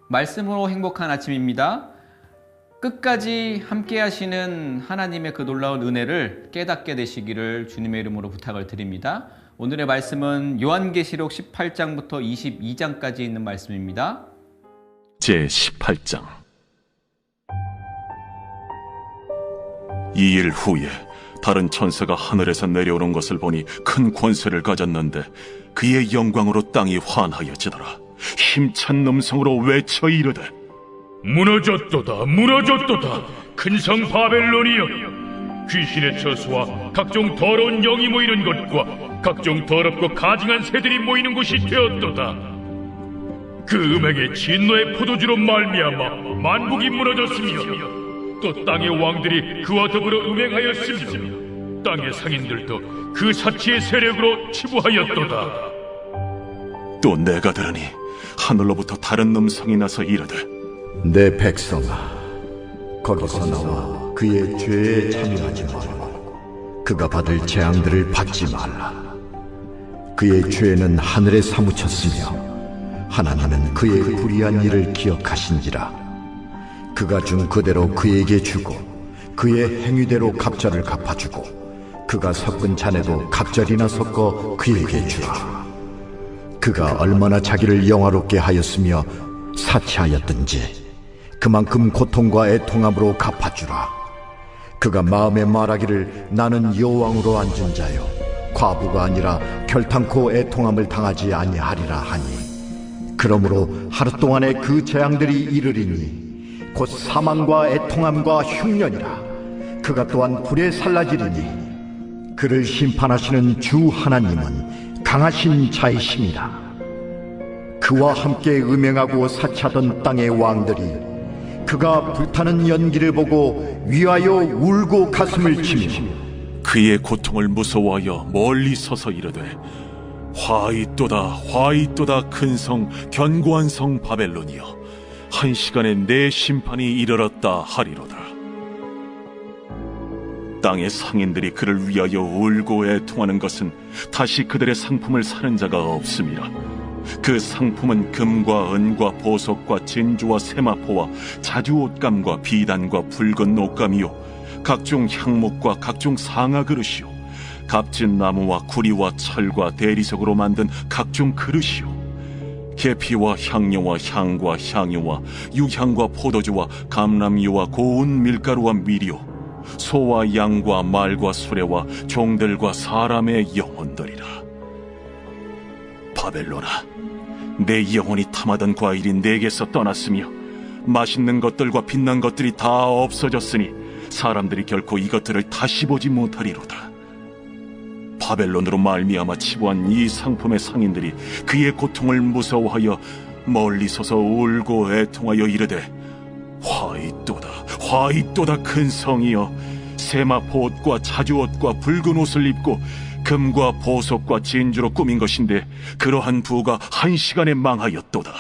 말씀으로 행복한 아침입니다. 끝까지 함께 하시는 하나님의 그 놀라운 은혜를 깨닫게 되시기를 주님의 이름으로 부탁을 드립니다. 오늘의 말씀은 요한계시록 18장부터 22장까지 있는 말씀입니다. 제18장. 이 일 후에 다른 천사가 하늘에서 내려오는 것을 보니 큰 권세를 가졌는데 그의 영광으로 땅이 환하여지더라. 힘찬 음성으로 외쳐 이르되 무너졌도다 무너졌도다 큰 성 바벨론이여, 귀신의 처소와 각종 더러운 영이 모이는 곳과 각종 더럽고 가증한 새들이 모이는 곳이 되었도다. 그 음행의 진노의 포도주로 말미암아 만국이 무너졌으며 또 땅의 왕들이 그와 더불어 음행하였으며 땅의 상인들도 그 사치의 세력으로 치부하였도다. 또 내가 들으니 하늘로부터 다른 음성이 나서 이르되 내 백성아, 거기서 나와 그의 죄에 참여하지 말고 그가 받을 재앙들을 받지 말라. 그의 죄는 하늘에 사무쳤으며 하나님은 그의 불의한 일을 기억하신지라. 그가 준 그대로 그에게 주고 그의 행위대로 갑절을 갚아주고 그가 섞은 잔에도 갑절이나 섞어 그에게 주라. 그가 얼마나 자기를 영화롭게 하였으며 사치하였든지 그만큼 고통과 애통함으로 갚아주라. 그가 마음에 말하기를 나는 여호왕으로 앉은 자요 과부가 아니라 결탄코 애통함을 당하지 아니하리라 하니, 그러므로 하루 동안에 그 재앙들이 이르리니 곧 사망과 애통함과 흉년이라. 그가 또한 불에 살라지리니 그를 심판하시는 주 하나님은 강하신 자이심이라. 그와 함께 음행하고 사치하던 땅의 왕들이 그가 불타는 연기를 보고 위하여 울고 가슴을 치며 그의 고통을 무서워하여 멀리 서서 이르되 화이또다 화이또다 큰 성 견고한 성 바벨론이여, 한 시간에 내 심판이 이르렀다 하리로다. 땅의 상인들이 그를 위하여 울고 애통하는 것은 다시 그들의 상품을 사는 자가 없음이라. 그 상품은 금과 은과 보석과 진주와 세마포와 자주 옷감과 비단과 붉은 옷감이요 각종 향목과 각종 상아 그릇이요 값진 나무와 구리와 철과 대리석으로 만든 각종 그릇이요 계피와 향료와 향과 향유와 유향과 포도주와 감람유와 고운 밀가루와 밀이요 소와 양과 말과 수레와 종들과 사람의 영혼들이라. 바벨론아, 내 영혼이 탐하던 과일이 내게서 떠났으며 맛있는 것들과 빛난 것들이 다 없어졌으니 사람들이 결코 이것들을 다시 보지 못하리로다. 바벨론으로 말미암아 치부한 이 상품의 상인들이 그의 고통을 무서워하여 멀리 서서 울고 애통하여 이르되 화이또다 화이또다 큰 성이여, 세마포 옷과 자주 옷과 붉은 옷을 입고 금과 보석과 진주로 꾸민 것인데 그러한 부가 한 시간에 망하였도다.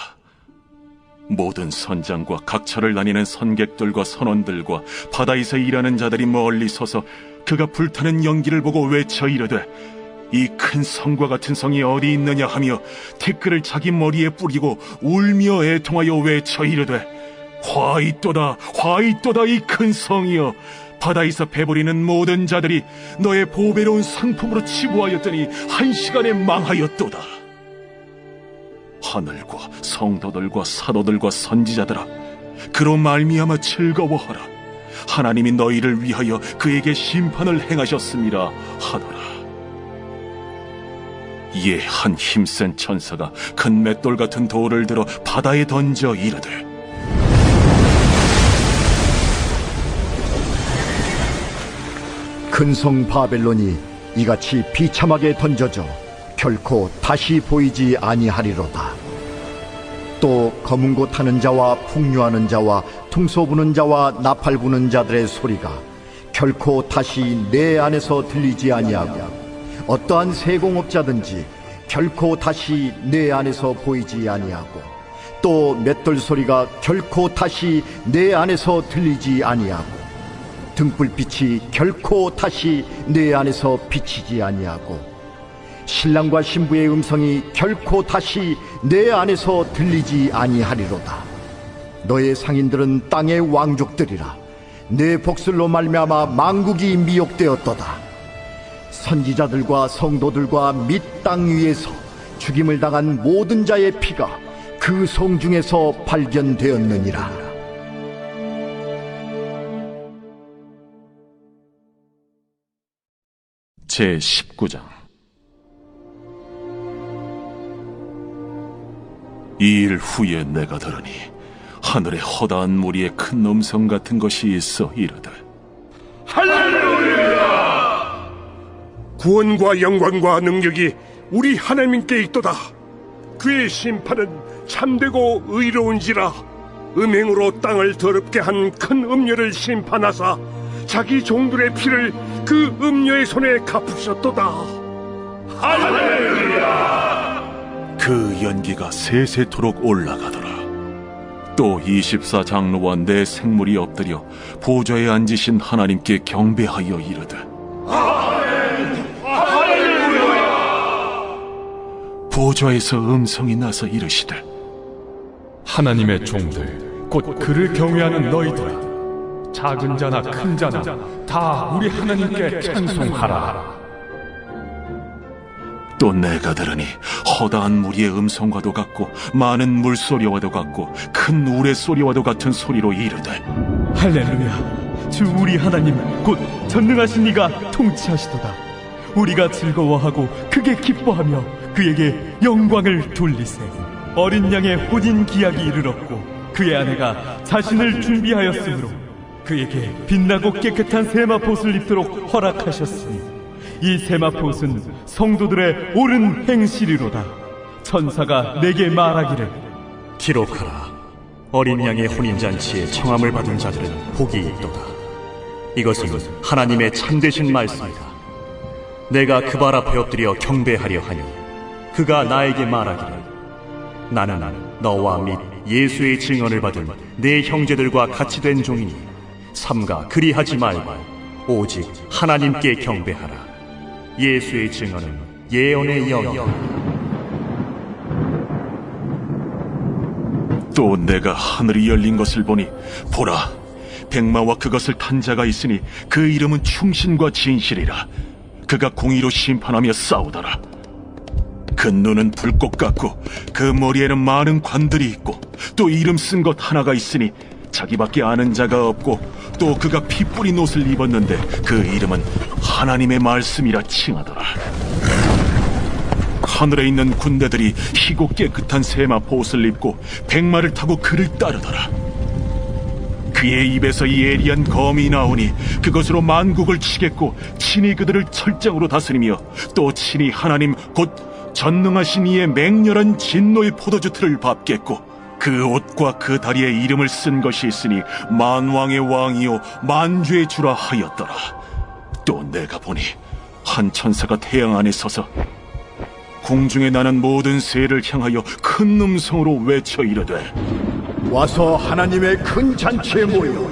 모든 선장과 각처를 다니는 선객들과 선원들과 바다에서 일하는 자들이 멀리 서서 그가 불타는 연기를 보고 외쳐 이르되 이 큰 성과 같은 성이 어디 있느냐 하며 티끌을 자기 머리에 뿌리고 울며 애통하여 외쳐 이르되 화이또다 화이또다 이 큰 성이여, 바다에서 배부리는 모든 자들이 너의 보배로운 상품으로 치부하였더니 한 시간에 망하였도다. 하늘과 성도들과 사도들과 선지자들아, 그로 말미암아 즐거워하라. 하나님이 너희를 위하여 그에게 심판을 행하셨음이라 하더라. 이에 한 힘센 천사가 큰 맷돌 같은 돌을 들어 바다에 던져 이르되 큰 성 바벨론이 이같이 비참하게 던져져 결코 다시 보이지 아니하리로다. 또 검은 고 타는 자와 풍류하는 자와 퉁소 부는 자와 나팔 부는 자들의 소리가 결코 다시 내 안에서 들리지 아니하고 어떠한 세공업자든지 결코 다시 내 안에서 보이지 아니하고 또 맷돌 소리가 결코 다시 내 안에서 들리지 아니하고 등불빛이 결코 다시 내 안에서 비치지 아니하고 신랑과 신부의 음성이 결코 다시 내 안에서 들리지 아니하리로다. 너의 상인들은 땅의 왕족들이라. 내 복술로 말미암아 만국이 미혹되었도다. 선지자들과 성도들과 및 땅 위에서 죽임을 당한 모든 자의 피가 그 성 중에서 발견되었느니라. 제19장. 이 일 후에 내가 들으니 하늘에 허다한 무리의 큰 음성 같은 것이 있어 이르되, 할렐루야! 구원과 영광과 능력이 우리 하나님께 있도다. 그의 심판은 참되고 의로운지라. 음행으로 땅을 더럽게 한 큰 음녀를 심판하사 자기 종들의 피를 그 음녀의 손에 갚으셨도다. 할렐루야! 그 연기가 세세토록 올라가더라. 또 24장로와 내 생물이 엎드려 보좌에 앉으신 하나님께 경배하여 이르되, 보좌에서 음성이 나서 이르시되, 하나님의 종들 곧 그를 경외하는 너희들아, 작은 자나 큰 자나 다 우리 하나님께 찬송하라. 또 내가 들으니 허다한 무리의 음성과도 같고 많은 물소리와도 같고 큰 우레소리와도 같은 소리로 이르되, 할렐루야! 주 우리 하나님 곧 전능하신 이가 통치하시도다. 우리가 즐거워하고 크게 기뻐하며 그에게 영광을 돌리세. 어린 양의 혼인 기약이 이르렀고 그의 아내가 자신을 준비하였으므로 그에게 빛나고 깨끗한 세마포옷을 입도록 허락하셨으니 이 세마포옷은 성도들의 옳은 행실이로다. 천사가 내게 말하기를, 기록하라. 어린 양의 혼인잔치에 청함을 받은 자들은 복이 있도다. 이것은 하나님의 참되신 말씀이다. 내가 그 발 앞에 엎드려 경배하려 하니 그가 나에게 말하기를, 나는 너와 및 예수의 증언을 받은 내 형제들과 같이 된 종이니 삼가 그리하지 말고 오직 하나님께 경배하라. 예수의 증언은 예언의 영이다. 또 내가 하늘이 열린 것을 보니 보라, 백마와 그것을 탄 자가 있으니 그 이름은 충신과 진실이라. 그가 공의로 심판하며 싸우더라. 그 눈은 불꽃 같고 그 머리에는 많은 관들이 있고 또 이름 쓴 것 하나가 있으니 자기밖에 아는 자가 없고, 또 그가 피 뿌린 옷을 입었는데 그 이름은 하나님의 말씀이라 칭하더라. 하늘에 있는 군대들이 희고 깨끗한 세마포옷을 입고 백마를 타고 그를 따르더라. 그의 입에서 예리한 검이 나오니 그것으로 만국을 치겠고 친히 그들을 철장으로 다스리며 또 친히 하나님 곧 전능하신 이의 맹렬한 진노의 포도주 틀을 밟겠고, 그 옷과 그 다리에 이름을 쓴 것이 있으니 만왕의 왕이요 만주의 주라 하였더라. 또 내가 보니 한 천사가 태양 안에 서서 공중에 나는 모든 새를 향하여 큰 음성으로 외쳐 이르되, 와서 하나님의 큰 잔치에 모여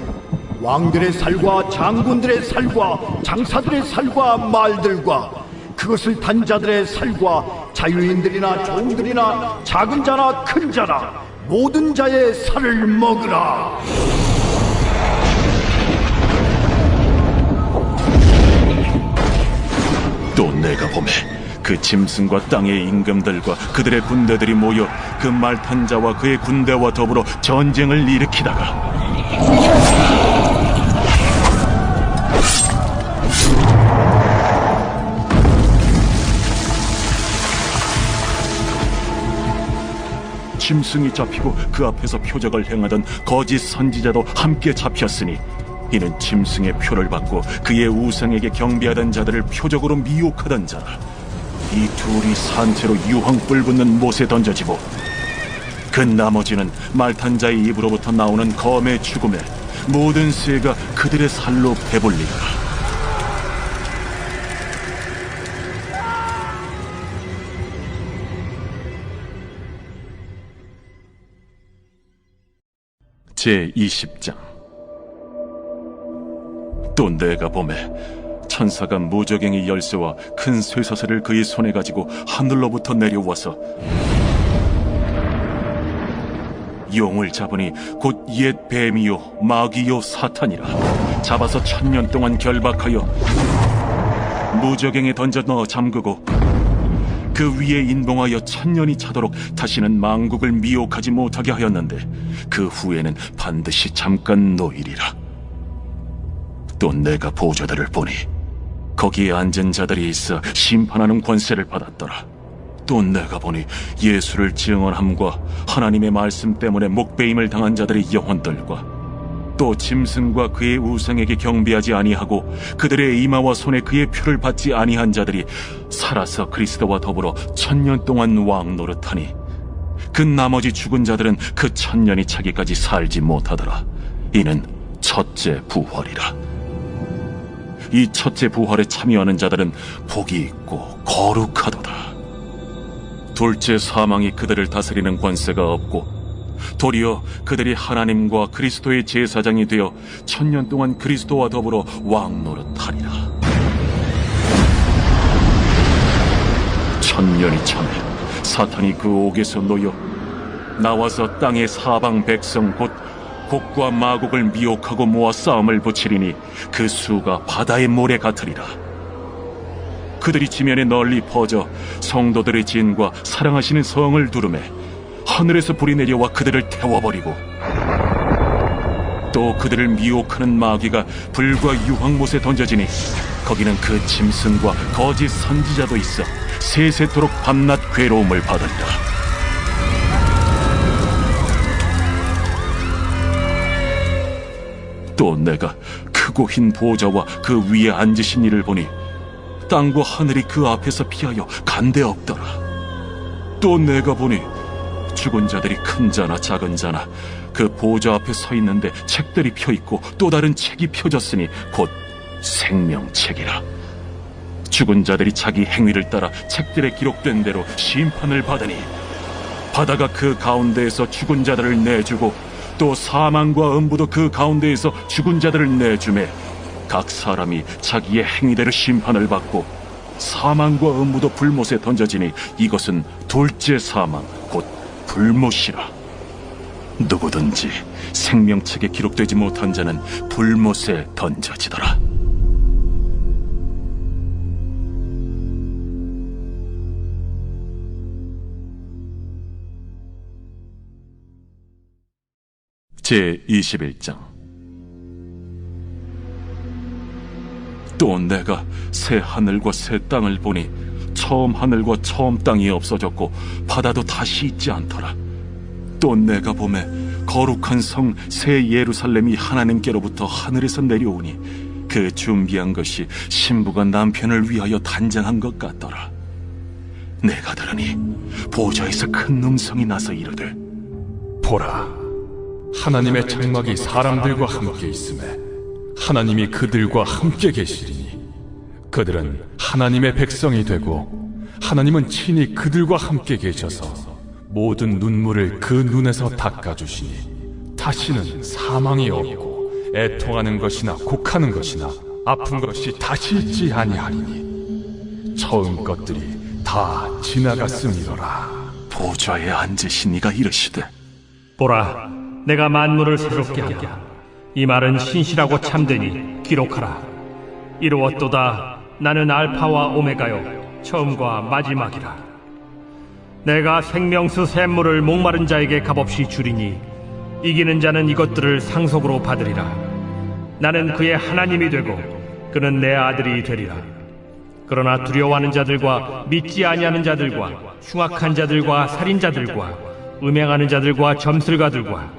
왕들의 살과 장군들의 살과 장사들의 살과 말들과 그것을 단 자들의 살과 자유인들이나 종들이나 작은 자나 큰 자나 모든 자의 살을 먹으라. 또 내가 보매 그 짐승과 땅의 임금들과 그들의 군대들이 모여 그 말 탄 자와 그의 군대와 더불어 전쟁을 일으키다가 짐승이 잡히고 그 앞에서 표적을 행하던 거짓 선지자도 함께 잡혔으니, 이는 짐승의 표를 받고 그의 우상에게 경배하던 자들을 표적으로 미혹하던 자라. 이 둘이 산채로 유황불 붙는 못에 던져지고 그 나머지는 말탄 자의 입으로부터 나오는 검의 죽음에 모든 새가 그들의 살로 배불리더라. 제20장. 또 내가 보매 천사가 무저갱이 열쇠와 큰 쇠사슬을 그의 손에 가지고 하늘로부터 내려와서 용을 잡으니 곧 옛 뱀이요 마귀요 사탄이라. 잡아서 1000년 동안 결박하여 무저갱에 던져 넣어 잠그고 그 위에 인봉하여 1000년이 차도록 다시는 만국을 미혹하지 못하게 하였는데 그 후에는 반드시 잠깐 놓이리라. 또 내가 보좌들을 보니 거기에 앉은 자들이 있어 심판하는 권세를 받았더라. 또 내가 보니 예수를 증언함과 하나님의 말씀 때문에 목베임을 당한 자들의 영혼들과 또 짐승과 그의 우상에게 경배하지 아니하고 그들의 이마와 손에 그의 표를 받지 아니한 자들이 살아서 그리스도와 더불어 1000년 동안 왕 노릇하니 그 나머지 죽은 자들은 그 1000년이 차기까지 살지 못하더라. 이는 첫째 부활이라. 이 첫째 부활에 참여하는 자들은 복이 있고 거룩하도다. 둘째 사망이 그들을 다스리는 권세가 없고 도리어 그들이 하나님과 그리스도의 제사장이 되어 1000년 동안 그리스도와 더불어 왕 노릇하리라. 1000년이 차매 사탄이 그 옥에서 놓여 나와서 땅의 사방 백성 곧 곡과 마곡을 미혹하고 모아 싸움을 붙이리니 그 수가 바다의 모래 같으리라. 그들이 지면에 널리 퍼져 성도들의 진과 사랑하시는 성을 두르매 하늘에서 불이 내려와 그들을 태워버리고 또 그들을 미혹하는 마귀가 불과 유황못에 던져지니 거기는 그 짐승과 거짓 선지자도 있어 세세토록 밤낮 괴로움을 받으리라. 또 내가 크고 흰 보좌와 그 위에 앉으신 이를 보니 땅과 하늘이 그 앞에서 피하여 간데 없더라. 또 내가 보니 죽은 자들이 큰 자나 작은 자나 그 보좌 앞에 서 있는데 책들이 펴 있고 또 다른 책이 펴졌으니 곧 생명책이라. 죽은 자들이 자기 행위를 따라 책들에 기록된 대로 심판을 받으니 바다가 그 가운데에서 죽은 자들을 내주고 또 사망과 음부도 그 가운데에서 죽은 자들을 내주매 각 사람이 자기의 행위대로 심판을 받고 사망과 음부도 불못에 던져지니 이것은 둘째 사망 곧 불못이라. 누구든지 생명책에 기록되지 못한 자는 불못에 던져지더라. 제21장. 또 내가 새 하늘과 새 땅을 보니 처음 하늘과 처음 땅이 없어졌고 바다도 다시 있지 않더라. 또 내가 보매 거룩한 성 새 예루살렘이 하나님께로부터 하늘에서 내려오니 그 준비한 것이 신부가 남편을 위하여 단장한 것 같더라. 내가 들으니 보좌에서 큰 음성이 나서 이르되 보라, 하나님의 장막이 사람들과 함께 있음에 하나님이 그들과 함께 계시리니 그들은 하나님의 백성이 되고 하나님은 친히 그들과 함께 계셔서 모든 눈물을 그 눈에서 닦아주시니 다시는 사망이 없고 애통하는 것이나 곡하는 것이나 아픈 것이 다시 있지 아니하리니 처음 것들이 다 지나갔음이로라. 보좌에 앉으신 이가 이르시되 보라, 내가 만물을 새롭게 하랴. 이 말은 신실하고 참되니 기록하라. 이루었도다. 나는 알파와 오메가요 처음과 마지막이라. 내가 생명수 샘물을 목마른 자에게 값없이 주리니 이기는 자는 이것들을 상속으로 받으리라. 나는 그의 하나님이 되고 그는 내 아들이 되리라. 그러나 두려워하는 자들과 믿지 아니하는 자들과 흉악한 자들과 살인자들과 음행하는 자들과 점술가들과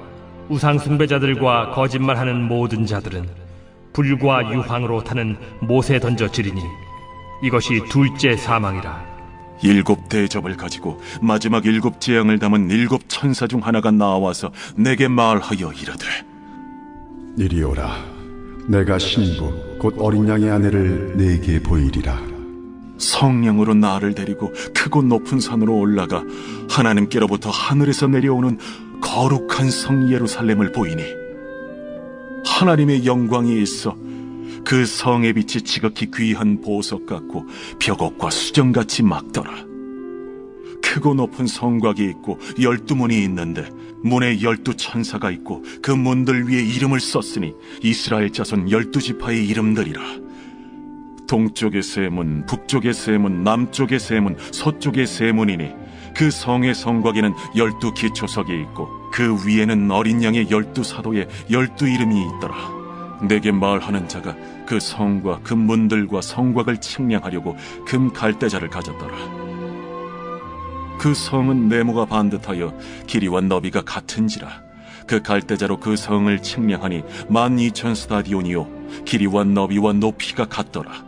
우상 숭배자들과 거짓말하는 모든 자들은 불과 유황으로 타는 못에 던져지리니 이것이 둘째 사망이라. 7 대접을 가지고 마지막 7 재앙을 담은 7 천사 중 하나가 나와서 내게 말하여 이르되 이리 오라. 내가 신부 곧 어린 양의 아내를 네게 보이리라. 성령으로 나를 데리고 크고 높은 산으로 올라가 하나님께로부터 하늘에서 내려오는 거룩한 성 예루살렘을 보이니 하나님의 영광이 있어 그 성의 빛이 지극히 귀한 보석 같고 벽옥과 수정같이 막더라. 그 크고 높은 성곽이 있고 12문이 있는데 문에 12천사가 있고 그 문들 위에 이름을 썼으니 이스라엘 자손 12지파의 이름들이라. 동쪽의 세 문, 북쪽의 세 문, 남쪽의 세 문, 서쪽의 세 문이니 그 성의 성곽에는 12기초석이 있고 그 위에는 어린 양의 12사도의 12이름이 있더라. 내게 말하는 자가 그 성과 그 문들과 성곽을 측량하려고 금 갈대자를 가졌더라. 그 성은 네모가 반듯하여 길이와 너비가 같은지라. 그 갈대자로 그 성을 측량하니 12,000스타디온이요 길이와 너비와 높이가 같더라.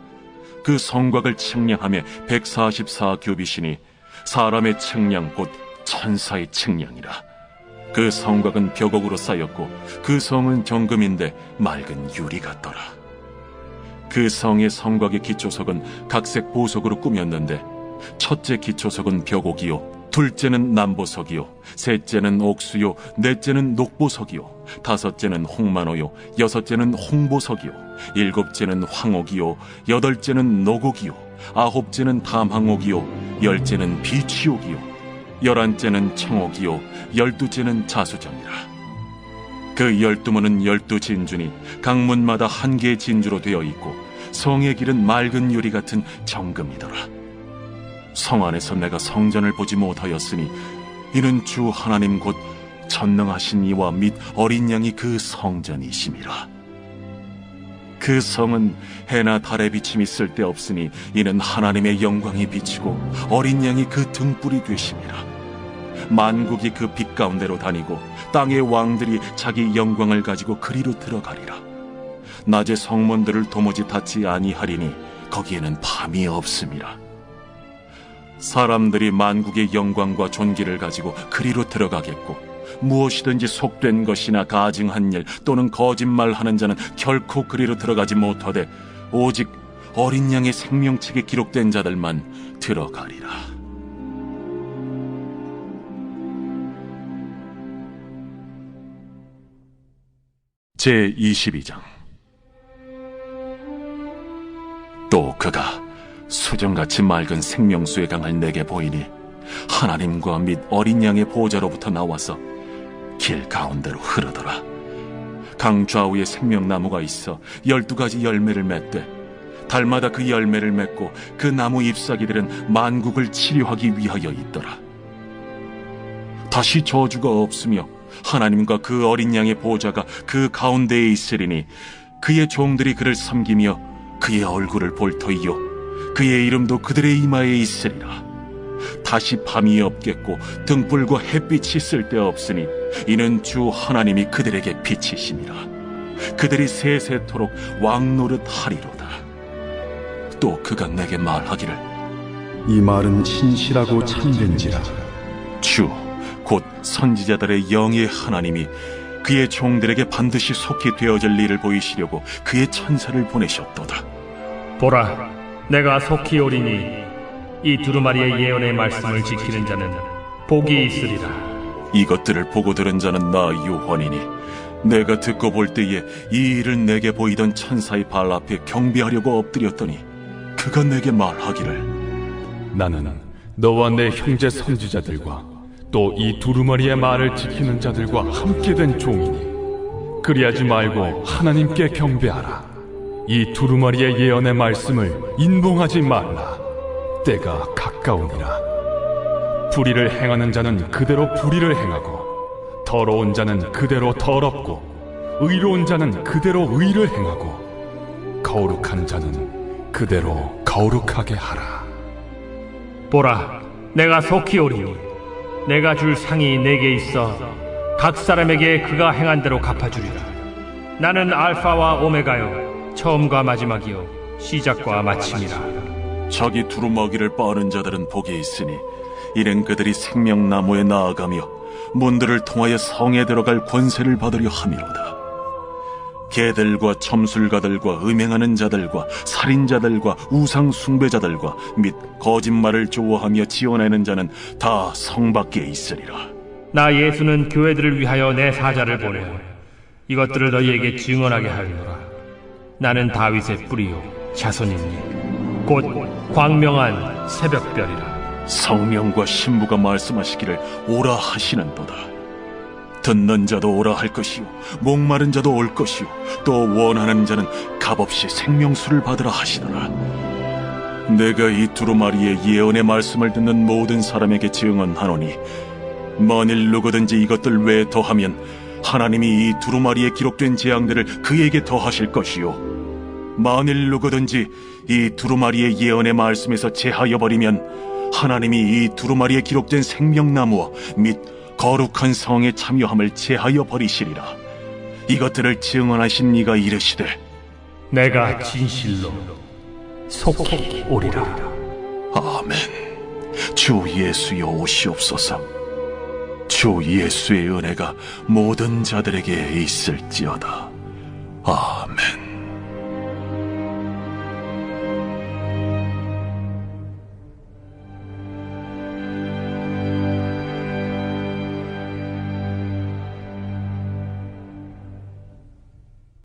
그 성곽을 측량하며 144규빗이니 사람의 측량 곧 천사의 측량이라. 그 성곽은 벽옥으로 쌓였고 그 성은 정금인데 맑은 유리 같더라. 그 성의 성곽의 기초석은 각색 보석으로 꾸몄는데 첫째 기초석은 벽옥이요, 둘째는 남보석이요, 셋째는 옥수요, 넷째는 녹보석이요, 다섯째는 홍만호요, 여섯째는 홍보석이요, 일곱째는 황옥이요, 여덟째는 노곡이요, 아홉째는 담항옥이요, 열째는 비취옥이요, 열한째는 청옥이요, 열두째는 자수정이라. 그 12문은 12진주니 각 문마다 한 개의 진주로 되어 있고 성의 길은 맑은 유리 같은 정금이더라. 성 안에서 내가 성전을 보지 못하였으니 이는 주 하나님 곧 전능하신 이와 및 어린 양이 그 성전이심이라. 그 성은 해나 달의 비침이 쓸데없으니 이는 하나님의 영광이 비치고 어린 양이 그 등불이 되심이라. 만국이 그 빛 가운데로 다니고 땅의 왕들이 자기 영광을 가지고 그리로 들어가리라. 낮에 성문들을 도무지 닫지 아니하리니 거기에는 밤이 없음이라. 사람들이 만국의 영광과 존귀를 가지고 그리로 들어가겠고 무엇이든지 속된 것이나 가증한 일 또는 거짓말하는 자는 결코 그리로 들어가지 못하되 오직 어린 양의 생명책에 기록된 자들만 들어가리라. 제22장. 또 그가 수정같이 맑은 생명수의 강을 내게 보이니 하나님과 및 어린 양의 보좌로부터 나와서 길 가운데로 흐르더라. 강 좌우에 생명나무가 있어 12가지 열매를 맺되 달마다 그 열매를 맺고 그 나무 잎사귀들은 만국을 치료하기 위하여 있더라. 다시 저주가 없으며 하나님과 그 어린 양의 보좌가 그 가운데에 있으리니 그의 종들이 그를 섬기며 그의 얼굴을 볼 터이요 그의 이름도 그들의 이마에 있으리라. 다시 밤이 없겠고 등불과 햇빛이 쓸데없으니 이는 주 하나님이 그들에게 빛이심이라. 그들이 세세토록 왕노릇 하리로다. 또 그가 내게 말하기를 이 말은 신실하고 참된지라. 주 곧 선지자들의 영의 하나님이 그의 종들에게 반드시 속히 되어질 일을 보이시려고 그의 천사를 보내셨도다. 보라, 내가 속히 오리니 이 두루마리의 예언의 말씀을 지키는 자는 복이 있으리라. 이것들을 보고 들은 자는 나 요한이니 내가 듣고 볼 때에 이 일을 내게 보이던 천사의 발 앞에 경배하려고 엎드렸더니 그가 내게 말하기를 나는 너와 내 형제 선지자들과 또 이 두루마리의 말을 지키는 자들과 함께 된 종이니 그리하지 말고 하나님께 경배하라. 이 두루마리의 예언의 말씀을 인봉하지 말라. 때가 가까우니라. 불의를 행하는 자는 그대로 불의를 행하고 더러운 자는 그대로 더럽고 의로운 자는 그대로 의를 행하고 거룩한 자는 그대로 거룩하게 하라. 보라, 내가 속히 오리니 내가 줄 상이 내게 있어 각 사람에게 그가 행한 대로 갚아주리라. 나는 알파와 오메가요 처음과 마지막이요 시작과 마침이라. 자기 두루마기를 빠는 자들은 복이 있으니 이는 그들이 생명나무에 나아가며 문들을 통하여 성에 들어갈 권세를 받으려 함이로다. 개들과 점술가들과 음행하는 자들과 살인자들과 우상 숭배자들과 및 거짓말을 좋아하며 지어내는 자는 다 성 밖에 있으리라. 나 예수는 교회들을 위하여 내 사자를 보내 이것들을 너희에게 증언하게 하리노라. 나는 다윗의 뿌리요 자손이니 곧 광명한 새벽별이라. 성령과 신부가 말씀하시기를 오라 하시는도다. 듣는 자도 오라 할 것이요 목마른 자도 올 것이요 또 원하는 자는 값없이 생명수를 받으라 하시더라. 내가 이 두루마리의 예언의 말씀을 듣는 모든 사람에게 증언하노니 만일 누구든지 이것들 외에 더하면 하나님이 이 두루마리에 기록된 재앙들을 그에게 더하실 것이요 만일 누구든지 이 두루마리의 예언의 말씀에서 제하여 버리면 하나님이 이 두루마리에 기록된 생명나무와 및 거룩한 성에 참여함을 제하여 버리시리라. 이것들을 증언하신 이가 이르시되 내가 진실로 속히 오리라. 아멘. 주 예수여 오시옵소서. 주 예수의 은혜가 모든 자들에게 있을지어다. 아멘.